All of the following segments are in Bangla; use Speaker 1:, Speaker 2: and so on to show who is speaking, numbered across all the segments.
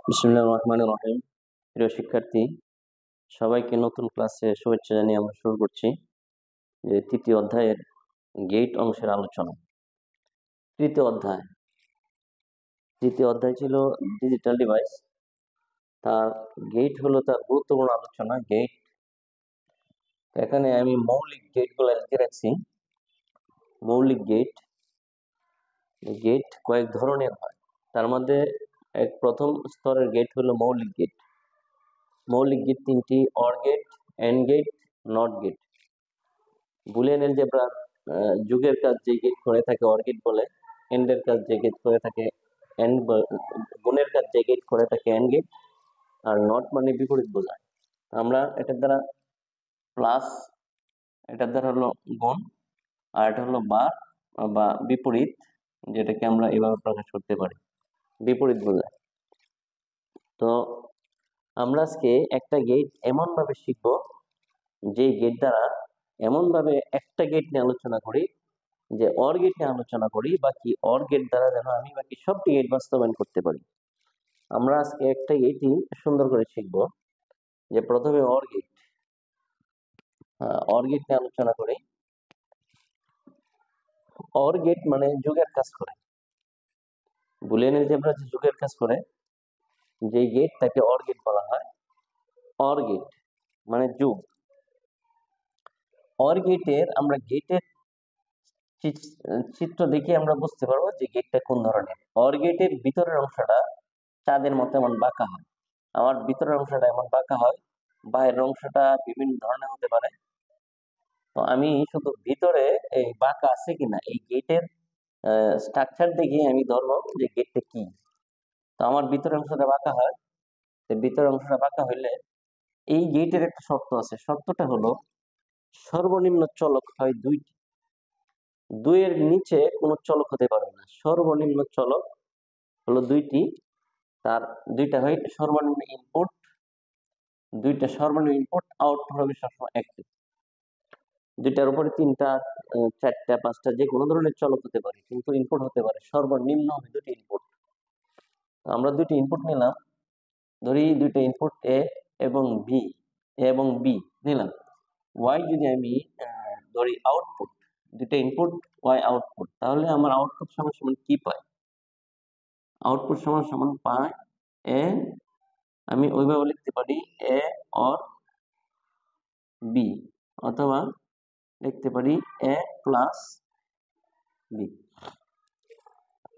Speaker 1: বিসমিল্লাহির রহমানির রহিম। প্রিয় শিক্ষার্থী, সবাইকে নতুন ক্লাসে শুভেচ্ছা জানিয়ে আমরা শুরু করছি যে তৃতীয় অধ্যায়ের গেট অংশের আলোচনা। তৃতীয় অধ্যায় ছিল ডিজিটাল ডিভাইস। তার গেট হলো তার গুরুত্বপূর্ণ আলোচনা। গেট, এখানে আমি মৌলিক গেটগুলো লিখে রাখছি। মৌলিক গেট কয়েক ধরনের হয়, তার মধ্যে প্রথম স্তরের গেট হলো মৌলিক গেট। মৌলিক গেট তিনটি: OR gate, AND gate, NOT gate. Boolean এলজেব্রার যুগের কাজ যে গেট করে থাকে অর গেট বলে, এন্ডের কাজ যে গেট করে থাকে গুণের কাজ যে গেট করে থাকে এন্ড গেট, আর নট মানে বিপরীত বোঝায়। আমরা এটার দ্বারা প্লাস, এটার দ্বারা হলো গুণ, আর এটা হলো বা বিপরীত, যেটাকে আমরা এভাবে প্রকাশ করতে পারি, বিপরীত বোঝায়। তো আমরা আজকে একটা গেট এমন ভাবে শিখবো যে গেট দ্বারা এমন ভাবে একটা গেট নিয়ে আলোচনা করি যে অর গেট নিয়ে আলোচনা করি, বাকি অর গেট দ্বারা যেন আমি বাকি সবটি গেট বাস্তবায়ন করতে পারি। আমরা আজকে একটা গেটই সুন্দর করে শিখবো। যে প্রথমে অর গেট নিয়ে আলোচনা করি। অর গেট মানে যুগের কাজ করে। বুলিয়ান এলজেব্রা যে যুগের কাজ করে, যে গেট তাকে অর গেট বলা হয়। অর গেট মানে যুগ। অর গেটের আমরা গেটের চিত্র দেখে আমরা বুঝতে পারবো যে গেটটা কোন ধরনের। অর গেটের ভিতরের অংশটা চাঁদের মতো এমন বাঁকা হয়। আমার ভিতরের অংশটা এমন বাঁকা হয়, বাইরের অংশটা বিভিন্ন ধরনের হতে পারে। তো আমি শুধু ভিতরে এই বাঁকা আছে কিনা এই গেটের স্ট্রাকচার দেখে আমি ধরবো যে গেটটা কি। তো আমার ভিতরের অংশটা বাঁকা হয়। ভিতরের অংশটা বাঁকা হইলে এই গেটের একটা শর্ত আছে। শর্তটা হলো সর্বনিম্ন চলক হয় দুইটি। দুইয়ের নিচে কোনো চলক হতে পারবে না। সর্বনিম্ন চলক হলো দুইটি। তার দুইটা হয় সর্বনিম্ন ইনপুট, আউটপুট হবে সবসময় একটি। দুইটার উপরে তিনটা, চারটা, পাঁচটা যে কোনো ধরনের চলক হতে পারে, কিন্তু ইনপুট হতে পারে সর্বনিম্ন দুটি ইনপুট। আমরা দুটি ইনপুট নিলাম, ধরি দুইটা ইনপুট এ এবং বি নিলাম। ওয়াই যদি আমি ধরি আউটপুট, দুইটা ইনপুট ওয়াই আউটপুট, তাহলে আমার আউটপুট সমান সমান কি পাই? আউটপুট সমান সমান পাই এ, আমি ওইভাবে লিখতে পারি এ অর বি, অথবা লিখতে পারি এ প্লাস বি।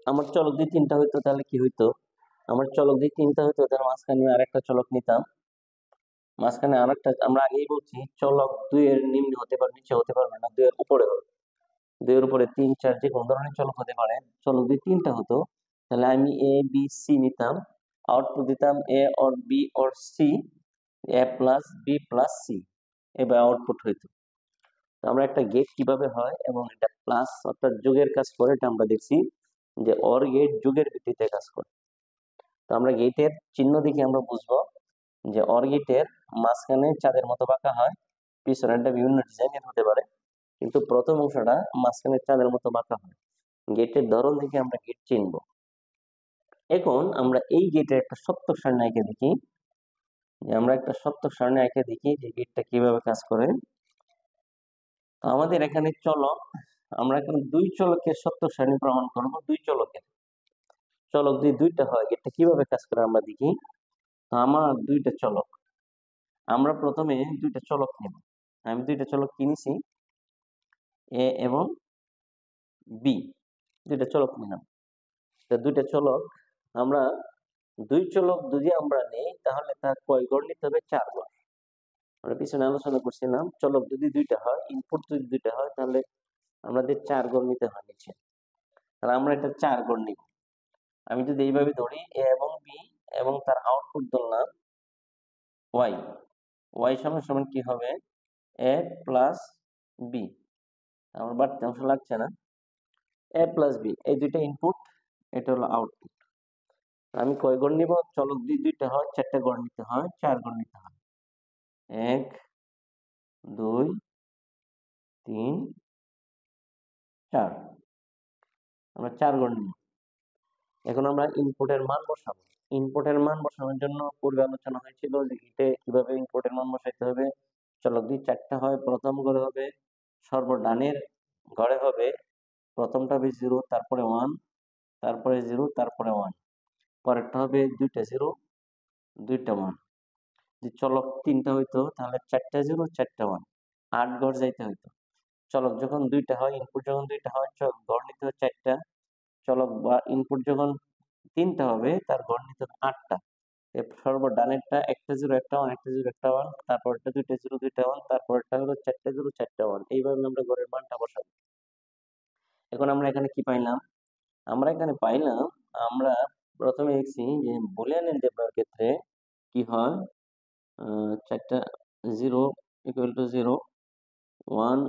Speaker 1: আমার চলক যদি তিনটা হইতো তাহলে কি হইতো? আমার চলক যদি তিনটা হইতো তাহলে মাঝখানে আরেকটা চলক নিতাম। মাঝখানে আরেকটা, আমরা আগেই বলছি চলক দুইয়ের নিম্নে হতে পারে, নিচে হতে পারবে না, দুইয়ের উপরে হবে। দুইয়ের উপরে তিন, চার যে কোনো ধরনের চলক হতে পারে। চলক যদি তিনটা হতো তাহলে আমি এ বি সি নিতাম, আউটপুট দিতাম A OR B OR C, A plus B plus C, এবার আউটপুট হইতো। তো আমরা একটা গেট কিভাবে হয় এবং এটা প্লাস অর্থাৎ যোগের কাজ করে, এটা আমরা দেখছি যে অর গেট যুগের ভিত্তিতে কাজ করে। তো আমরা গেটের চিহ্ন দেখে আমরা বুঝবো যে অর গেটের মাঝখানে চাঁদের মতো বাঁকা হয়, পিছনেরটা বিভিন্ন ডিজাইনের হতে পারে, কিন্তু প্রথম অংশটা মাঝখানে চাঁদের মতো বাঁকা হয়। গেটের ধরন দেখে আমরা গেট চিনবো। এখন আমরা এই গেটের একটা সত্যক সারণী এঁকে দেখি, যে আমরা একটা সত্যক সারণী এঁকে দেখি যে গেটটা কিভাবে কাজ করে। তো আমাদের এখানে চলক, আমরা এখন দুই চলকের সত্যক সারণী প্রমাণ করবো। দুই চলকের, চলক যদি দুইটা হয় গেটটা কিভাবে কাজ করে আমরা দেখি। তো আমার দুইটা চলক, আমরা প্রথমে দুইটা চলক নেব। আমি দুইটা চলক কিনেছি, এ এবং বি, দুইটা চলক নিলাম। তো দুইটা চলক, আমরা দুই চলক যদি আমরা নেই তাহলে তার কয় গড় নিতে হবে? 4 গড়। আমরা পিছনে আলোচনা করছিলাম চলক যদি দুইটা হয়, ইনপুট যদি দুইটা হয়, তাহলে আমাদের 4 গড় নিতে হয় নিচে। তাহলে আমরা এটা 4 গড় নিব। আমি যদি এইভাবে ধরি এ এবং বি এবং তার আউটপুট ধরলাম ওয়াই, ওয়াই সমান সমান কি হবে? এ প্লাস বি। আমার বাড়তি অংশ লাগছে না, এ প্লাস বি, এই দুইটা ইনপুট, এটা হলো আউটপুট। আমি কয় গড় নিব? চলক যদি দুইটা হয় 4টা গড় নিতে হয়, 4 গড় নিতে হয়। 1 2 3 4, আমরা 4 গড় নিব। এখন আমরা ইনপুটের মান বসাবো। ইনপুটের মান বসানোর জন্য পূর্বে আলোচনা হয়েছিল যে গেটে কিভাবে ইনপুটের মান বসাইতে হবে। চলক যদি 4টা হয়, প্রথম ঘরে হবে সর্বডানের ঘরে হবে প্রথমটা হবে 0, তারপরে 1, তারপরে 0, তারপরে 1, পরেরটা হবে 2টা 0, 2টা 1। যদি চলক 3টা হইতো তাহলে 4টা 0, 4টা 1, 8 ঘর যাইতে হইতো। চলক যখন 2টা হয়, ইনপুট যখন 2টা হয়, ঘর নিতে হয় 4টা। চলক বা ইনপুট যখন 3টা হবে, তার ঘর নিতে হবে 8টা। সর্বডানেরটা 1টা 0, 1টা 1, 1টা 0, 1টা 1, তারপরটা 2টা 0, 2টা 1, তারপরটা হলো 4টা 0, 4টা 1। এইভাবে আমরা ঘরের মানটা বসাবো। এখন আমরা এখানে কি পাইলাম? আমরা এখানে পাইলাম, আমরা প্রথমে দেখছি যে বুলিয়ান এলজেব্রার ক্ষেত্রে কি হয়, 4টা 0 ইকুয়াল টু 0, 1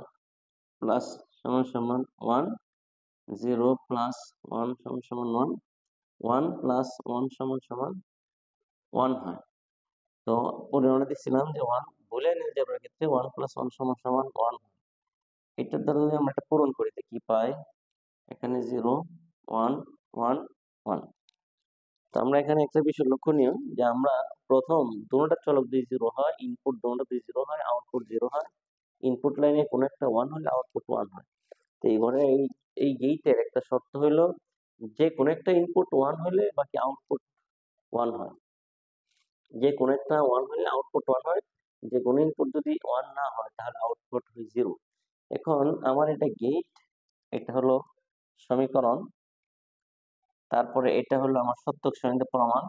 Speaker 1: প্লাস সমান সমান 1, 0 প্লাস 1 সমান সমান 1, 1 প্লাস 1 সমান সমান 1 হয়। তো পরিমাণে দেখছিলাম যে 1 বুলিয়ান এলজেব্রার ক্ষেত্রে 1 প্লাস 1 সমান সমান 1 হয়। এটার দ্বারা যদি আমরা এটা পূরণ করি কি পাই? এখানে 0, 1, 1, 1। তো আমরা এখানে একটা বিষয় লক্ষণীয় যে আমরা প্রথম দুটোটা চলক যদি 0 হয়, ইনপুট দুটোটা যদি 0 হয়, আউটপুট 0 হয়। ইনপুট লাইনে কোনো একটা 1 হলে আউটপুট 1 হয়। তো এই ঘরে এই গেটের একটা শর্ত হলো যে কোনো একটা ইনপুট 1 হলে বাকি আউটপুট 1 হয়। যে কোনো একটা 1 হলে আউটপুট 1 হয়। যে কোনো ইনপুট যদি 1 না হয় তাহলে আউটপুট হয় 0। এখন আমার এটা গেট, এটা হলো সমীকরণ, তারপরে এটা হলো আমার সত্যক সারণীতে প্রমাণ।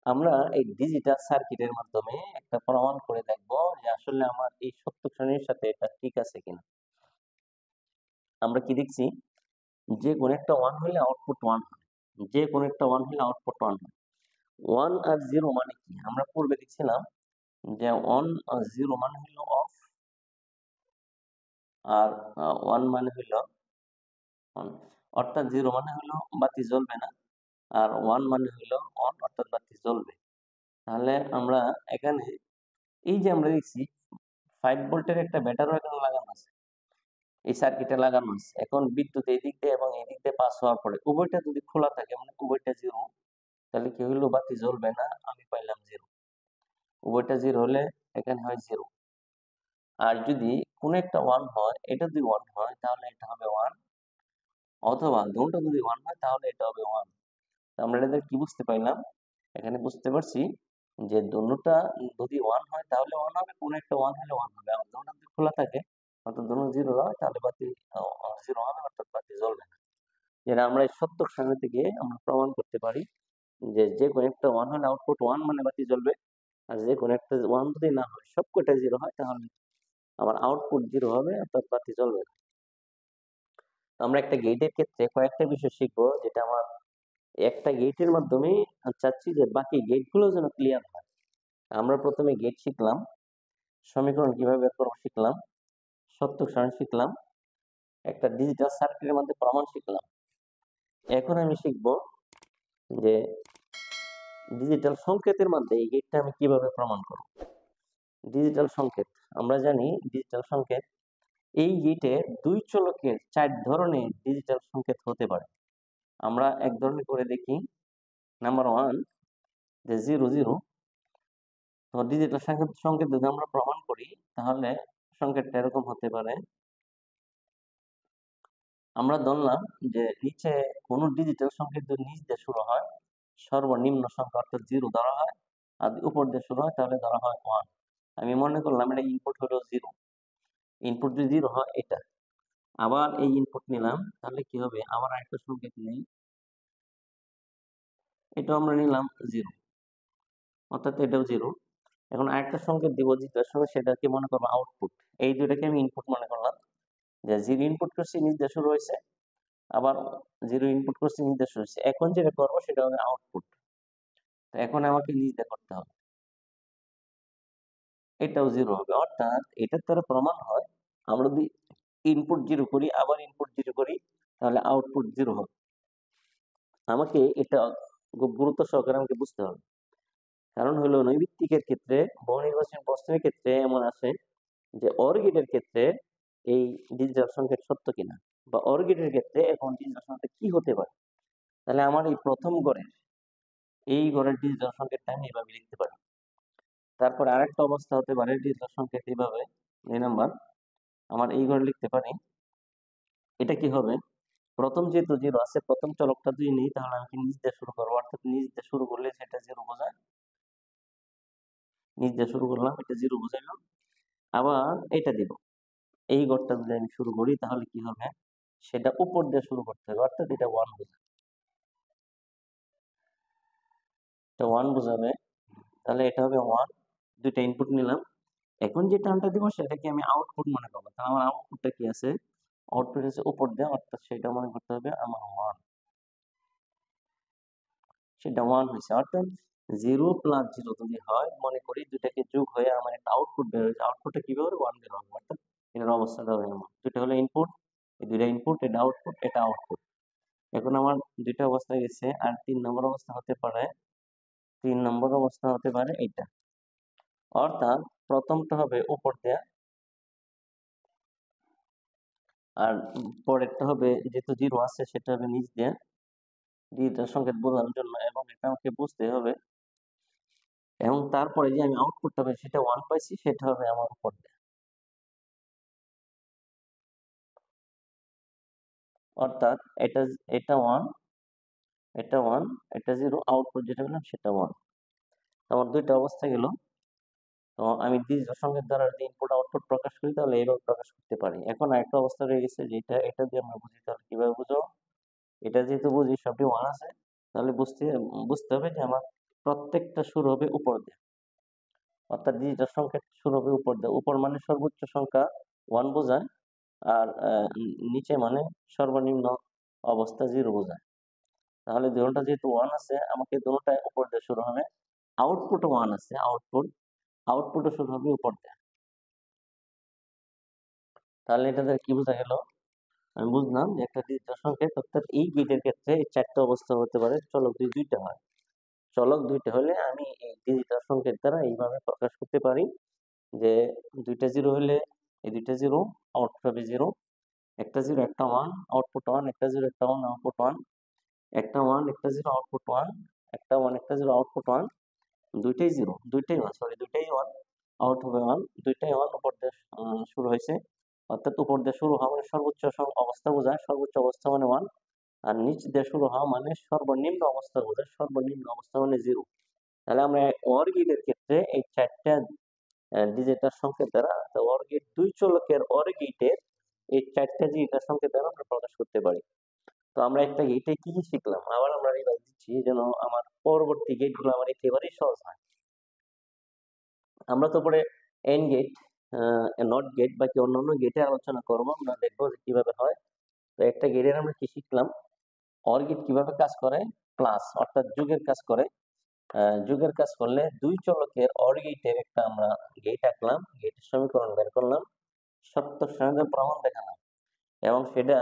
Speaker 1: আমরা এই ডিজিটাল সার্কিটের মাধ্যমে একটা প্রমাণ করে দেখব যে আসলে আমার এই সত্যক সারণীর সাথে এটা ঠিক আছে কিনা। আমরা কি দেখছি? যে কোনো একটা 1 হলে আউটপুট 1 হয়। যে কোনো একটা 1 হলে আউটপুট 1 হয়। 1 আর 0 মানে কি? আমরা পূর্বে দেখছিলাম যে 1 আর 0 মানে হলো অফ, আর 1 মানে হলো অন। অর্থাৎ 0 মানে হলো বাতি জ্বলবে না, আর 1 মানে হলো অন, অর্থাৎ বাতি জ্বলবে। তাহলে আমরা এখানে এই যে আমরা দেখছি 5 ভোল্টের একটা ব্যাটারিও এখানে লাগানো আছে, এই সার্কিটে লাগানো আছে। এখন বিদ্যুৎ এই দিক দিয়ে এবং এই দিক দিয়ে পাস হওয়ার পরে উভয়টা যদি খোলা থাকে, মানে উভয়টা 0, তাহলে কি হইলো? বাতি জ্বলবে না, আমি পাইলাম 0। উভয়টা 0 হলে এখানে হয় 0। আর যদি কোনো একটা 1 হয়, এটা যদি 1 হয় তাহলে এটা হবে 1, অথবা দুটো যদি 1 হয় তাহলে এটা হবে 1। আমরা এটা কি বুঝতে পাইলাম? এখানে বুঝতে পারছি যে দুটোটা যদি 1 হয় তাহলে 1 হবে, কোনো একটা 1 হলে 1 হবে। আর দুটোটা যদি খোলা থাকে, অর্থাৎ দুটো 0 হয়, তাহলে বাতি 0 হবে, অর্থাৎ বাতি জ্বলবে না। যেটা আমরা এই সত্যক সারণী থেকে আমরা প্রমাণ করতে পারি যে যে কোনো একটা 1 হলে আউটপুট 1 মানে বাতি জ্বলবে, আর যে কোনো একটা 1 যদি না হয়, সবকটা 0 হয়, তাহলে আমার আউটপুট 0 হবে, অর্থাৎ বাতি জ্বলবে না। আমরা একটা গেটের ক্ষেত্রে কয়েকটা বিষয় শিখবো, যেটা আমার একটা গেটের মাধ্যমে চাচ্ছি যে বাকি গেটগুলো যেন ক্লিয়ার হয়। আমরা প্রথমে গেট শিখলাম, সমীকরণ কিভাবে বের করবো শিখলাম, সত্যক সারণী শিখলাম, একটা ডিজিটাল সার্কিটের মধ্যে প্রমাণ শিখলাম। এখন আমি শিখবো যে ডিজিটাল সংকেতের মধ্যে এই গেটটা আমি কিভাবে প্রমাণ করব। ডিজিটাল সংকেত, আমরা জানি ডিজিটাল সংকেত, এই গেটে 2 চলকের 4 ধরনের ডিজিটাল সংকেত হতে পারে। আমরা এক ধরনের করে দেখি। নাম্বার 1, যে 0 0। তো ডিজিটাল সংকেত যদি আমরা প্রমাণ করি তাহলে সংকেতটা এরকম হতে পারে। আমরা ধরলাম যে নিচে কোনো ডিজিটাল সংকেত যদি নিচ দিয়ে শুরু হয়, সর্বনিম্ন সংখ্যা অর্থাৎ 0 ধরা হয়, আর উপর দিয়ে শুরু হয় তাহলে ধরা হয় 1। আমি মনে করলাম এটা ইনপুট হলো 0। ইনপুট যদি 0 হয় এটা, আবার এই ইনপুট নিলাম, তাহলে কি হবে? আবার আরেকটা সংকেত নেই, এটা আমরা নিলাম 0, অর্থাৎ এটাও 0। এখন আরেকটা সংকেত দিব যেটার সঙ্গে, সেটাকে মনে করবো আউটপুট। এই দুটাকে আমি ইনপুট মনে করলাম, যে 0 ইনপুট করছি নিচ দিয়ে শুরু হয়েছে, আবার 0 ইনপুট করছি নিচ দিয়ে শুরু হয়েছে। এখন যেটা করবো সেটা হবে আউটপুট। তো এখন আমাকে নিচ দিয়ে করতে হবে, এটাও 0 হবে। অর্থাৎ এটার দ্বারা প্রমাণ হয় আমরা যদি ইনপুট 0 করি আবার ইনপুট 0 করি তাহলে আউটপুট 0 হবে। আমাকে এটা খুব গুরুত্ব সহকারে আমাকে বুঝতে হবে। কারণ হলো নৈমিত্তিকের ক্ষেত্রে, বহুনির্বাচনী প্রশ্নের ক্ষেত্রে এমন আছে যে OR গেটের ক্ষেত্রে এই ডিজিটাল সংকেত সত্য কিনা, বা OR গেটের ক্ষেত্রে এখন ডিজিটাল সংকেত কি হতে পারে। তাহলে আমার এই প্রথম ঘরের এই ঘরের ডিজিটাল সংকেতটা আমি এইভাবে লিখতে পারি। তারপর আরেকটা অবস্থা হতে পারে ডিজিটাল সংকেত এইভাবে, এই নাম্বার আমার এই ঘরে লিখতে পারি। এটা কি হবে, প্রথম যেহেতু জিরো আছে, প্রথম চলকটা যদি নিই তাহলে আমি কি নিচ দিয়ে শুরু করবো, অর্থাৎ নিচ দিয়ে শুরু করলে সেটা জিরো বোঝায়, নিচ দিয়ে শুরু করলাম, এটা জিরো বোঝাইলো। আবার এটা দিব, এই ঘরটা যদি আমি শুরু করি তাহলে কি হবে, সেটা উপর দিয়ে শুরু করতে হবে, অর্থাৎ এটা ওয়ান বোঝায়, এটা ওয়ান বোঝাবে। তাহলে এটা হবে ওয়ান, দুইটা ইনপুট নিলাম। এখন যে টার্মটা দিব সেটাকে আমি আউটপুট মনে করবো, তাহলে আমার আউটপুটটা কি আছে, আউটপুট আছে উপর দিয়ে, অর্থাৎ সেটা মনে করতে হবে আমার ওয়ান, সেটা ওয়ান হয়েছে। অর্থাৎ জিরো প্লাস জিরো যদি হয়, মনে করি দুটাকে যোগ হয়ে আমার একটা আউটপুট বের হয়েছে, আউটপুটটা কি হবে, ওয়ান বের হবে, অর্থাৎ এটার অবস্থাটা হবে এমন। দুটা হলো ইনপুট, এই দুইটা ইনপুট, এটা আউটপুট, এটা আউটপুট। এখন আমার দুইটা অবস্থা গেছে, আর 3 নম্বর অবস্থা হতে পারে, 3 নম্বর অবস্থা হতে পারে এইটা, অর্থাৎ প্রথমটা হবে উপর দেয়া, আর পরেরটা হবে যেহেতু জিরো আছে সেটা হবে নিচ দেয়া, ডিজিটাল সংকেত বোঝানোর জন্য, এবং এটা আমাকে বুঝতে হবে। এবং তারপরে যে আমি আউটপুটটা পাই সেটা ওয়ান পাইছি, সেটা হবে আমার উপর দেয়া, অর্থাৎ এটা এটা ওয়ান, এটা ওয়ান, এটা জিরো, আউটপুট যেটা পেলাম সেটা ওয়ান। আমার দুইটা অবস্থা গেল। তো আমি ডিজিটাল সংকেত দ্বারা যদি ইনপুট আউটপুট প্রকাশ করি তাহলে এইভাবে প্রকাশ করতে পারি। এখন আরেকটা অবস্থা রয়ে গেছে, যেটা এটা দিয়ে আমরা বুঝি, তাহলে কিভাবে বুঝো, এটা যেহেতু বুঝি সবই ওয়ান আছে, তাহলে বুঝতে হবে যে আমার প্রত্যেকটা শুরু হবে উপর দিয়ে, অর্থাৎ ডিজিটাল সংকেত শুরু হবে উপর দিয়ে। উপর মানে সর্বোচ্চ সংখ্যা ওয়ান বোঝায়, আর নিচে মানে সর্বনিম্ন অবস্থা জিরো বোঝায়। তাহলে দুটোটা যেহেতু ওয়ান আছে, আমাকে দুটোটাই উপর দিয়ে শুরু হবে। আউটপুট ওয়ান আছে, আউটপুটও শুরু হবে উপর দিয়ে। তাহলে এটা দ্বারা কি বোঝা গেল, আমি বুঝলাম যে একটা ডিজিটাল সংকেত, অর্থাৎ এই গেটের ক্ষেত্রে এই চারটা অবস্থা হতে পারে, চলক দুইটা হয়। চলক দুইটা হলে আমি এই ডিজিটাল সংকেত দ্বারা এইভাবে প্রকাশ করতে পারি যে দুইটা জিরো হলে এই দুইটা জিরো, আউটপুট হবে জিরো, একটা জিরো একটা ওয়ান, আউটপুট ওয়ান, একটা জিরো একটা ওয়ান, আউটপুট ওয়ান, একটা ওয়ান একটা জিরো, আউটপুট ওয়ান, একটা ওয়ান একটা জিরো, আউটপুট ওয়ান, দুইটাই জিরো, দুইটাই ওয়ান, সরি দুইটাই ওয়ান, আউট হবে ওয়ান, দুইটাই ওয়ান, উপর দিয়ে শুরু হয়েছে, অর্থাৎ উপর দিয়ে শুরু হওয়া মানে সর্বোচ্চ অবস্থা বোঝায়, সর্বোচ্চ অবস্থা মানে ওয়ান, আর নিচ দিয়ে শুরু হওয়া মানে সর্বনিম্ন অবস্থা বোঝায়, সর্বনিম্ন অবস্থা মানে জিরো। তাহলে আমরা অর গেটের ক্ষেত্রে এই চারটা ডিজিটাল সংকেত দ্বারা, অর গেট দুই চলকের অর গেটের এই চারটা ডিজিটাল সংকেত দ্বারা আমরা প্রকাশ করতে পারি। তো আমরা একটা গেটে কি কি শিখলাম, আবার আমরা রিভাইজ দিচ্ছি যেন আমার পরবর্তী গেট গুলো আমার একেবারেই সহজ হয়। আমরা তো পরে এন্ড গেট, নট গেট বা কি অন্যান্য গেটে আলোচনা করবো, আমরা দেখবো যে কিভাবে হয়। তো একটা গেটের আমরা কি শিখলাম, অর গেট কিভাবে কাজ করে, প্লাস অর্থাৎ যুগের কাজ করে। যুগের কাজ করলে দুই চলকের অর গেটের একটা আমরা গেট আঁকলাম, গেটের সমীকরণ বের করলাম, শর্ত সাহায্যে প্রমাণ দেখালাম, এবং সেটা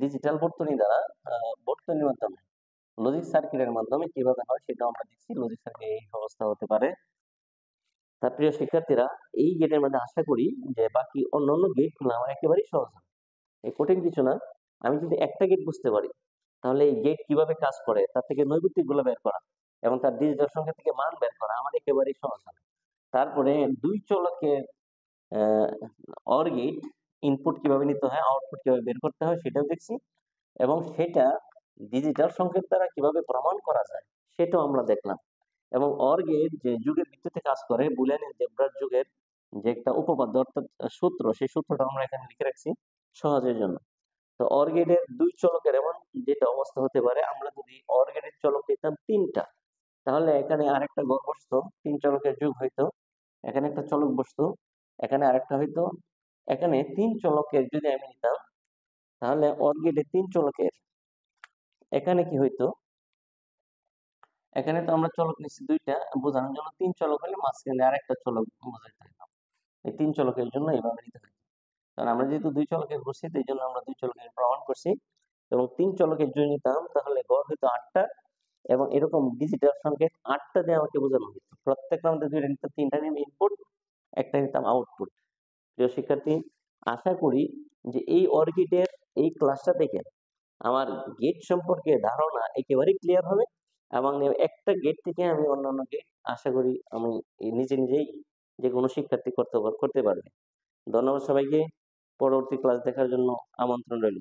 Speaker 1: ডিজিটাল বর্তনী দ্বারা, বর্তনীর মাধ্যমে, লজিক সার্কিটের মাধ্যমে কিভাবে হয় সেটা আমরা দেখছি। লজিক সার্কিট এই অবস্থা হতে পারে। তার প্রিয় শিক্ষার্থীরা, এই গেটের মধ্যে আশা করি যে বাকি অন্যান্য গেট গুলো আমার একেবারেই সহজ হবে, এই কঠিন কিছু না। আমি যদি একটা গেট বুঝতে পারি তাহলে এই গেট কিভাবে কাজ করে তার থেকে নৈর্ব্যক্তিক গুলো বের করা এবং তার ডিজিটাল সংখ্যা থেকে মান বের করা আমার একেবারেই সহজ হবে। তারপরে দুই চলকের অর গেট ইনপুট কিভাবে নিতে হয়, আউটপুট কিভাবে বের করতে হয় সেটাও দেখছি, এবং সেটা ডিজিটাল সংকেত দ্বারা কিভাবে প্রমাণ করা যায় সেটাও আমরা দেখলাম। এবং অর গেট যে যুগের ভিত্তিতে কাজ করে, বুলিয়ান এলজেব্রার যুগের যে একটা উপপাদ্য অর্থাৎ সূত্র, সেই সূত্রটা আমরা এখানে লিখে রাখছি সহজের জন্য। তো অর গেটের দুই চলকের এমন যেটা অবস্থা হতে পারে, আমরা যদি অর গেটের চলক নিতাম তিনটা, তাহলে এখানে আরেকটা গড় বসতো, তিন চলকের যুগ হইতো, এখানে একটা চলক বসতো, এখানে আরেকটা হইতো, এখানে তিন চলকের যদি আমি নিতাম তাহলে অর গেটে তিন চলকের এখানে কি হইতো, এখানে তো আমরা চলক নিচ্ছি দুইটা, বোঝানোর জন্য তিন চলক হলে মাঝখানে আরেকটা চলক বোঝাইতে হইতো, এই তিন চলকের জন্য এইভাবে নিতে হয়। কারণ আমরা যেহেতু দুই চলকের করছি এই জন্য আমরা দুই চলকের প্রমাণ করছি, এবং তিন চলকের যদি নিতাম তাহলে গড় হইতো আটটা, এবং এরকম ডিজিটাল সংকেত আটটা দিয়ে আমাকে বোঝানো হইতো। প্রত্যেকটা আমাদের দুইটা নিতাম, তিনটা নিতাম ইনপুট, একটা নিতাম আউটপুট। প্রিয় শিক্ষার্থী, আশা করি যে এই অর্কিটের এই ক্লাসটা দেখে আমার গেট সম্পর্কে ধারণা একেবারেই ক্লিয়ার হবে, এবং একটা গেট থেকে আমি অন্যান্য গেট আশা করি আমি নিজে নিজেই যে কোনো শিক্ষার্থী করতে পারবে। ধন্যবাদ সবাইকে। পরবর্তী ক্লাস দেখার জন্য আমন্ত্রণ রইল।